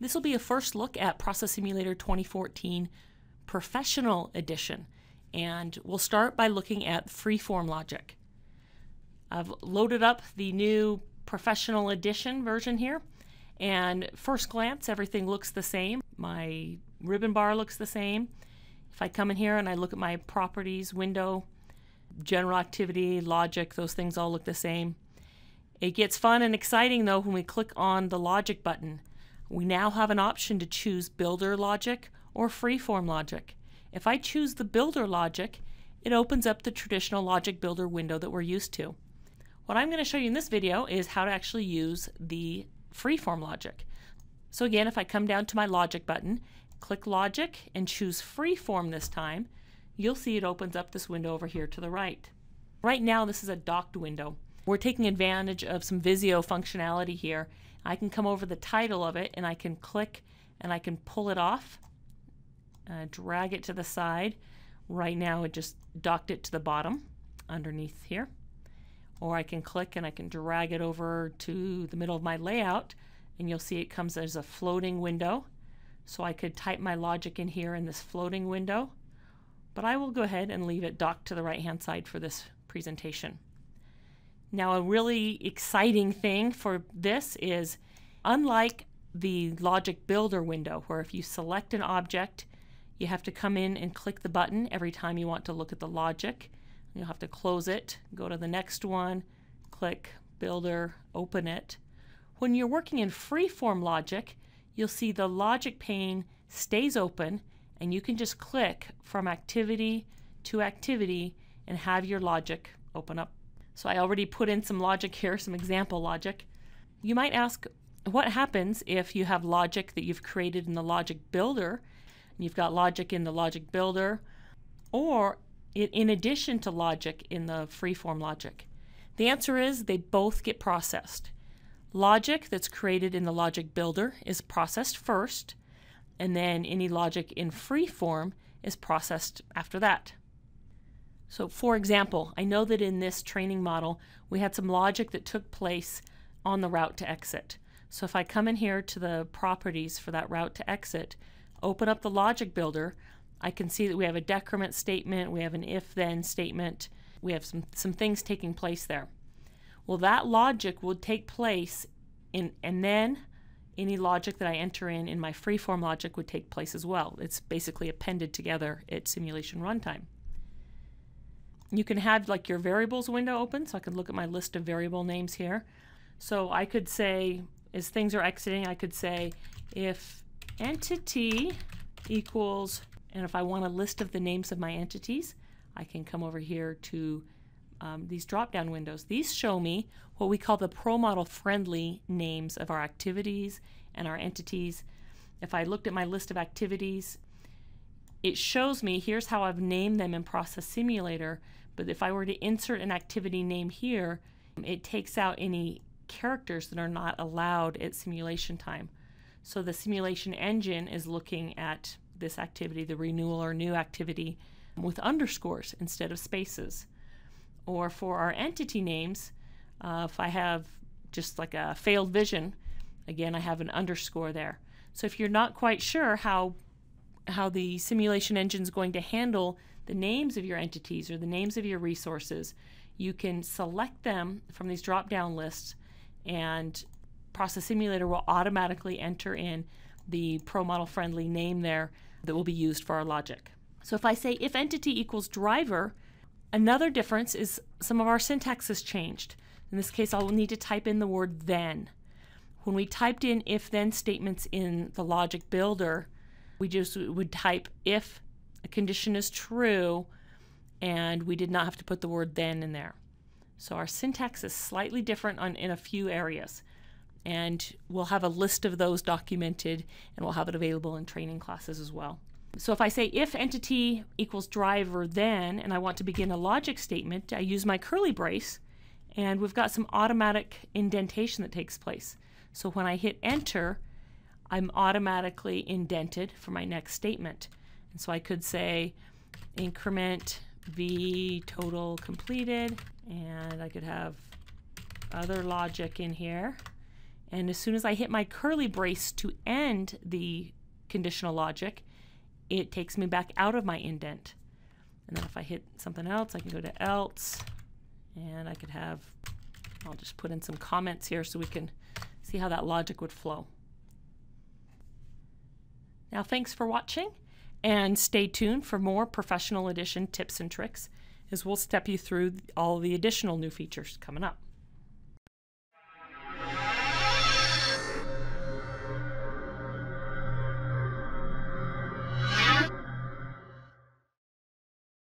This will be a first look at Process Simulator 2014 Professional Edition, and we'll start by looking at freeform logic. I've loaded up the new Professional Edition version here, and first glance everything looks the same. My ribbon bar looks the same. If I come in here and I look at my properties window, general activity, logic, those things all look the same. It gets fun and exciting though when we click on the logic button. We now have an option to choose builder logic or freeform logic. If I choose the builder logic, it opens up the traditional logic builder window that we're used to. What I'm going to show you in this video is how to actually use the freeform logic. So again, if I come down to my logic button, click logic and choose freeform this time, you'll see it opens up this window over here to the right. Right now this is a docked window. We're taking advantage of some Visio functionality here. I can come over the title of it and I can click and I can pull it off, drag it to the side. Right now it just docked it to the bottom underneath here. Or I can click and I can drag it over to the middle of my layout and you'll see it comes as a floating window. So I could type my logic in here in this floating window, but I will go ahead and leave it docked to the right hand side for this presentation. Now a really exciting thing for this is, unlike the logic builder window where if you select an object you have to come in and click the button every time you want to look at the logic. You'll have to close it, go to the next one, click builder, open it. When you're working in freeform logic, you'll see the logic pane stays open and you can just click from activity to activity and have your logic open up. So I already put in some logic here, some example logic. You might ask, what happens if you have logic that you've created in the logic builder, and you've got logic in the logic builder, or in addition to logic in the freeform logic? The answer is they both get processed. Logic that's created in the logic builder is processed first, and then any logic in freeform is processed after that. So for example, I know that in this training model we had some logic that took place on the route to exit. So if I come in here to the properties for that route to exit, open up the logic builder, I can see that we have a decrement statement, we have an if-then statement, we have some things taking place there. Well, that logic would take place and then any logic that I enter in my freeform logic would take place as well. It's basically appended together at simulation runtime. You can have like your variables window open, so I can look at my list of variable names here. So I could say, as things are exiting, I could say if entity equals, and if I want a list of the names of my entities, I can come over here to these drop-down windows. These show me what we call the ProModel friendly names of our activities and our entities. If I looked at my list of activities, it shows me here's how I've named them in Process Simulator, but if I were to insert an activity name here, it takes out any characters that are not allowed at simulation time. So the simulation engine is looking at this activity, the renewal or new activity, with underscores instead of spaces. Or for our entity names, if I have just like a failed vision, again I have an underscore there. So if you're not quite sure how the simulation engine is going to handle the names of your entities or the names of your resources, you can select them from these drop-down lists and Process Simulator will automatically enter in the ProModel friendly name there that will be used for our logic. So if I say if entity equals driver, another difference is some of our syntax has changed. In this case, I'll need to type in the word then. When we typed in if-then statements in the logic builder, we just would type if a condition is true, and we did not have to put the word then in there. So our syntax is slightly different in a few areas, and we'll have a list of those documented, and we'll have it available in training classes as well. So if I say if entity equals driver then, and I want to begin a logic statement, I use my curly brace, and we've got some automatic indentation that takes place. So when I hit enter, I'm automatically indented for my next statement. And so I could say increment v total completed, and I could have other logic in here, And as soon as I hit my curly brace to end the conditional logic, it takes me back out of my indent. And then if I hit something else, I can go to else, and I could have, I'll just put in some comments here so we can see how that logic would flow. Now, thanks for watching, and stay tuned for more Professional Edition tips and tricks as we'll step you through all the additional new features coming up.